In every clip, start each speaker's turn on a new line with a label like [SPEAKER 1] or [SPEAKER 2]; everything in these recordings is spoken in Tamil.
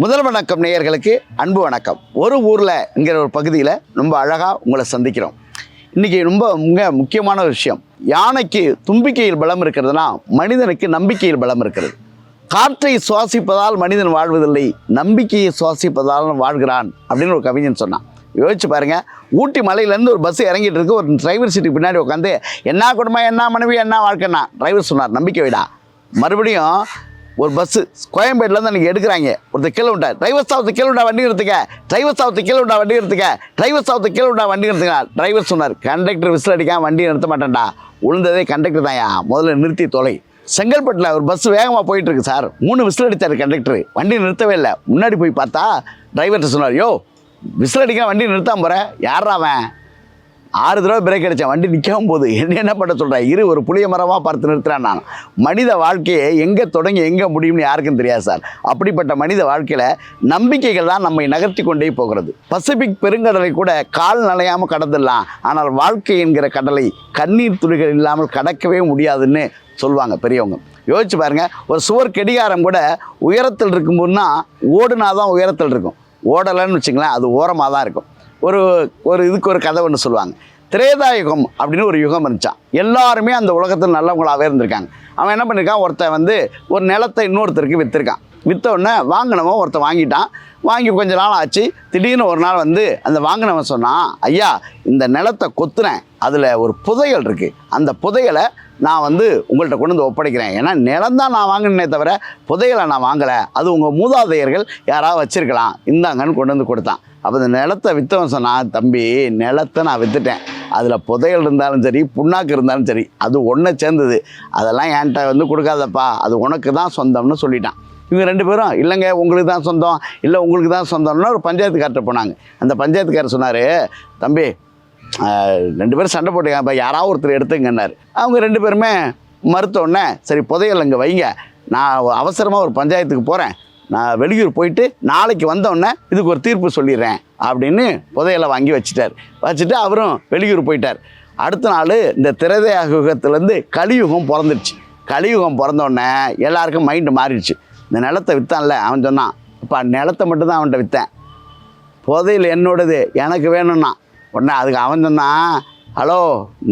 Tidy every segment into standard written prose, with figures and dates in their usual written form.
[SPEAKER 1] முதல் வணக்கம் நேயர்களுக்கு அன்பு வணக்கம். ஒரு ஊரில்ங்கிற ஒரு பகுதியில் ரொம்ப அழகாக உங்களை சந்திக்கிறோம். இன்றைக்கி ரொம்ப முக்கியமான ஒரு விஷயம். யானைக்கு தும்பிக்கையில் பலம் இருக்கிறதுனா மனிதனுக்கு நம்பிக்கையில் பலம் இருக்கிறது. காற்றை சுவாசிப்பதால் மனிதன் வாழ்வதில்லை, நம்பிக்கையை சுவாசிப்பதால் வாழ்கிறான் அப்படின்னு ஒரு கவிஞன் சொன்னான். யோசிச்சு பாருங்கள், ஊட்டி மலையிலேருந்து ஒரு பஸ் இறங்கிட்டு இருக்கு. ஒரு டிரைவர் சீட்டுக்கு பின்னாடி உட்காந்து என்ன குடும்பம், என்ன மனைவி, என்ன வாழ்க்கைன்னா டிரைவர் சொன்னார், நம்பிக்கை விடா. மறுபடியும் ஒரு பஸ்ஸு கோயம்பேட்டிலேருந்து அன்றைக்கி எடுக்கிறாங்க. ஒருத்தர் கீழே விட்டார், டிரைவர் சாவத்து கீழே விட்டா வண்டி எடுத்துக்க, டிரைவர் சாவத்து கீழே விட்டா வண்டி எடுத்துக்க, டிரைவர் சாவத்து கீழே விட்டா வண்டி எடுத்துக்க. டிரைவர் சொன்னார், கண்டக்டர் விசில் அடிக்காம வண்டியை நிறுத்த மாட்டேன்டா, உழுந்ததே கண்டக்டர் தான்யா, முதல்ல நிறுத்தி தொலை. செங்கல்பட்டில் ஒரு பஸ் வேகமாக போயிட்டுருக்கு சார், 3 விசில் அடித்தார் கண்டக்டர், வண்டி நிறுத்தவே இல்லை. முன்னாடி போய் பார்த்தா டிரைவர்கிட்ட சொன்னார், யோ விசில் அடிக்காம வண்டி நிறுத்தாம போகிற, யாரா அவன்? 6 தடவை பிரேக் அடித்தேன், வண்டி நிற்கவும் போது என்ன பண்ண சொல்கிறேன், ஒரு புளிய மரமாக பார்த்து நிறுத்துறேன். நான் மனித வாழ்க்கையை எங்கே தொடங்கி எங்கே முடியும்னு யாருக்கும் தெரியாது சார். அப்படிப்பட்ட மனித வாழ்க்கையில் நம்பிக்கைகள் தான் நம்மை நகர்த்தி கொண்டே போகிறது. பசிபிக் பெருங்கடலை கூட கால் நனையாமல் கடந்துடலாம், ஆனால் வாழ்க்கை என்கிற கடலை கண்ணீர் துளிகள் இல்லாமல் கடக்கவே முடியாதுன்னு சொல்லுவாங்க பெரியவங்க. யோசிச்சு பாருங்கள், ஒரு சுவர் கெடிகாரம் கூட உயரத்தில் இருக்கும்போதுனா ஓடுனா தான் உயரத்தில் இருக்கும், ஓடலைன்னு வச்சுங்களேன் அது ஓரமாக தான் இருக்கும். ஒரு இதுக்கு ஒரு கதை ஒன்று சொல்லுவாங்க. திரேதாயுகம் அப்படின்னு ஒரு யுகம் இருந்துச்சான். எல்லாருமே அந்த உலகத்தில் நல்லவங்களாகவே இருந்திருக்காங்க. அவன் என்ன பண்ணியிருக்கான், ஒருத்தன் ஒரு நிலத்தை இன்னொருத்தருக்கு விற்றுருக்கான். விற்றவுடனே வாங்கினவன் ஒருத்தன் வாங்கிட்டான். வாங்கி கொஞ்ச நாள் ஆச்சு. திடீர்னு ஒரு நாள் அந்த வாங்கினவன் சொன்னான், ஐயா இந்த நிலத்தை கொத்துனேன், அதில் ஒரு புதையல் இருக்குது, அந்த புதையலை நான் உங்கள்கிட்ட கொண்டு ஒப்படைக்கிறேன். ஏன்னா நிலம்தான் நான் வாங்கினே தவிர புதையலை நான் வாங்கலை, அது உங்கள் மூதாதையர்கள் யாராவது வச்சுருக்கலாம், இந்தாங்கன்னு கொண்டு கொடுத்தான். அப்போ இந்த நிலத்தை விற்றவன் சொன்னான், தம்பி நிலத்தை நான் விற்றுட்டேன், அதில் புதையல் இருந்தாலும் சரி புண்ணாக்கு இருந்தாலும் சரி அது ஒன்றை சேர்ந்தது, அதெல்லாம் என்கிட்ட கொடுக்காதப்பா, அது உனக்கு தான் சொந்தம்னு சொல்லிட்டான். இவங்க 2 பேரும் இல்லைங்க உங்களுக்கு தான் சொந்தம், இல்லை உங்களுக்கு தான் சொந்தம்னா ஒரு பஞ்சாயத்துக்கார்ட்ட போனாங்க. அந்த பஞ்சாயத்துக்காரர் சொன்னார், தம்பி 2 பேரும் சண்டை போட்டுக்காப்பா, யாராவது ஒருத்தர் எடுத்துங்கன்னார். அவங்க 2 பேருமே மறுத்தோடனே, சரி புதையல் அங்கே வைங்க, நான் அவசரமாக ஒரு பஞ்சாயத்துக்கு போகிறேன், நான் வெளியூர் போயிட்டு நாளைக்கு வந்தோடனே இதுக்கு ஒரு தீர்ப்பு சொல்லிடுறேன் அப்படின்னு புதையலை வாங்கி வச்சுட்டு அவரும் வெளியூர் போயிட்டார். அடுத்த நாள் இந்த திரேதாயுகத்துலேருந்து கலியுகம் பிறந்துடுச்சு. கலியுகம் பிறந்தோடனே எல்லாருக்கும் மைண்டு மாறிடுச்சு. இந்த நிலத்தை விற்றான்ல அவன் சொன்னான், இப்போ நிலத்தை மட்டும்தான் அவன்கிட்ட விற்றேன், புதையல் என்னோடது எனக்கு வேணும்னா. உடனே அதுக்கு அவன் சொன்னான், ஹலோ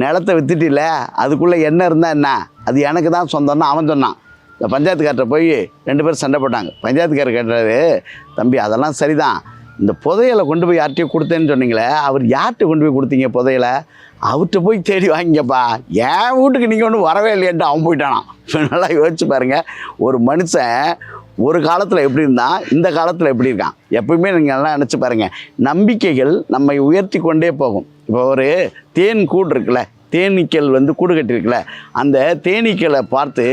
[SPEAKER 1] நிலத்தை விற்றுட்டில்ல, அதுக்குள்ளே என்ன இருந்தால் என்ன, அது எனக்கு தான் சொந்தம்னு அவன் சொன்னான். இந்த பஞ்சாயத்துக்கார்ட்ட போய் 2 பேரும் சண்டை போட்டாங்க. பஞ்சாயத்துக்காரர் கேட்டாரு, தம்பி அதெல்லாம் சரிதான், இந்த புதையலை கொண்டு போய் யார்கிட்டையும் கொடுத்தேன்னு சொன்னீங்களே, அவர் யார்கிட்ட கொண்டு போய் கொடுத்தீங்க புதையலை? அவர்கிட்ட போய் தேடி வாங்கிங்கப்பா, என் வீட்டுக்கு நீங்கள் ஒன்றும் வரவே இல்லையன்ட்டு அவன் போயிட்டானான். நல்லா யோசிச்சு பாருங்கள், ஒரு மனுஷன் ஒரு காலத்தில் எப்படி இருந்தால் இந்த காலத்தில் எப்படி இருக்கான். எப்பவுமே நீங்கள் நல்லா நினச்சி பாருங்கள், நம்பிக்கைகள் நம்மை உயர்த்தி கொண்டே போகும். இப்போ ஒரு தேன் கூடு இருக்குல்ல, தேனீக்கள் கூடு கட்டியிருக்குல்ல, அந்த தேனீக்களை பார்த்து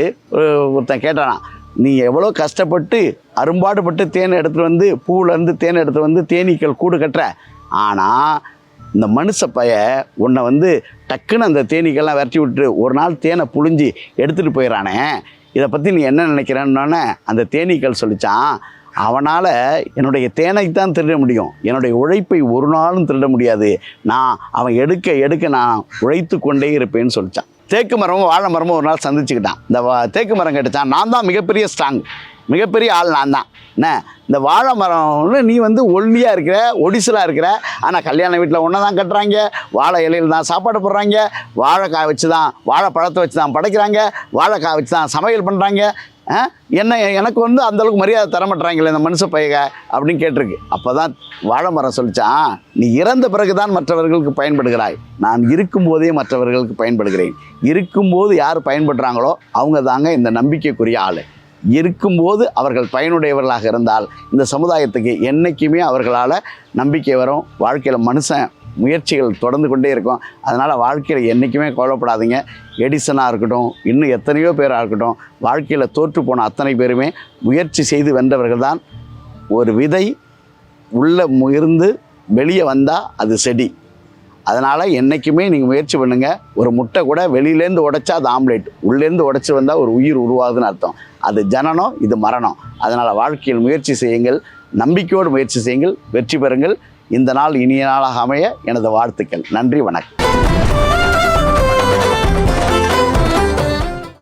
[SPEAKER 1] ஒருத்தன் கேட்டானா, நீ எவ்வளோ கஷ்டப்பட்டு அரும்பாடுபட்டு தேனை எடுத்துகிட்டு பூவிலேருந்து தேனை எடுத்துகிட்டு தேனீக்கள் கூடு கட்டுற, ஆனால் இந்த மனுஷ பைய உன்னை டக்குன்னு அந்த தேனீக்கள்லாம் விரட்டி விட்டு ஒரு நாள் தேனை புழிஞ்சி எடுத்துகிட்டு போயிடறானே, இதை பற்றி நீ என்ன நினைக்கிறேன்னொன்னே அந்த தேனீக்கள் சொல்லித்தான், அவனால் என்னுடைய தேனை தான் திருட முடியும், என்னுடைய உழைப்பை ஒரு நாளும் திருட முடியாது, அவன் எடுக்க நான் உழைத்து கொண்டே இருப்பேன்னு சொல்லித்தான். தேக்கு மரமும் வாழை மரமும் ஒரு நாள் சந்திச்சுக்கிட்டான். இந்த தேக்கு மரம் கேட்டுச்சான், நான் தான் மிகப்பெரிய ஸ்ட்ராங், மிகப்பெரிய ஆள் நான் தான், என்ன இந்த வாழை மரம்னு நீ ஒல்லியாக இருக்கிற, ஒடிசலாக இருக்கிற, ஆனால் கல்யாண வீட்டில் ஒன்றை தான் கட்டுறாங்க, வாழை இலையில் தான் சாப்பாடு போடுறாங்க, வாழைக்காய் வச்சு தான் வாழைப்பழத்தை வச்சு தான் படைக்கிறாங்க, வாழைக்காய் வச்சு தான் சமையல் பண்ணுறாங்க, எனக்கு அந்தளவுக்கு மரியாதை தரமாட்டுறாங்களே இந்த மனுஷ பையக அப்படின்னு கேட்டிருக்கு. அப்போ தான் வாழை மரம் சொல்லிச்சான், நீ இறந்த பிறகு தான் மற்றவர்களுக்கு பயன்படுகிறாய், நான் இருக்கும்போதே மற்றவர்களுக்கு பயன்படுகிறேன். இருக்கும்போது யார் பயன்படுறாங்களோ அவங்க தாங்க இந்த நம்பிக்கைக்குரிய ஆள். இருக்கும்போது அவர்கள் பயனுடையவர்களாக இருந்தால் இந்த சமுதாயத்துக்கு என்றைக்குமே அவர்களால் நம்பிக்கை வரும். வாழ்க்கையில் மனுஷன் முயற்சிகள் தொடர்ந்து கொண்டே இருக்கும். அதனால் வாழ்க்கையில் என்றைக்குமே கவலைப்படாதீங்க. எடிசனாக இருக்கட்டும், இன்னும் எத்தனையோ பேராக இருக்கட்டும், வாழ்க்கையில் தோற்று போன அத்தனை பேருமே முயற்சி செய்து வென்றவர்கள் தான். ஒரு விதை உள்ளே இருந்து வெளியே வந்தால் அது செடி. அதனால் என்றைக்குமே நீங்கள் முயற்சி பண்ணுங்கள். ஒரு முட்டை கூட வெளியிலேருந்து உடைச்சா அது ஆம்லேட், உள்ளேருந்து உடைச்சி வந்தால் ஒரு உயிர் உருவாகுதுன்னு அர்த்தம். அது ஜனனம், இது மரணம். அதனால் வாழ்க்கையில் முயற்சி செய்யுங்கள், நம்பிக்கையோடு முயற்சி செய்யுங்கள், வெற்றி பெறுங்கள். இந்த நாள் இனிய நாளாக அமைய எனது வாழ்த்துக்கள். நன்றி, வணக்கம்.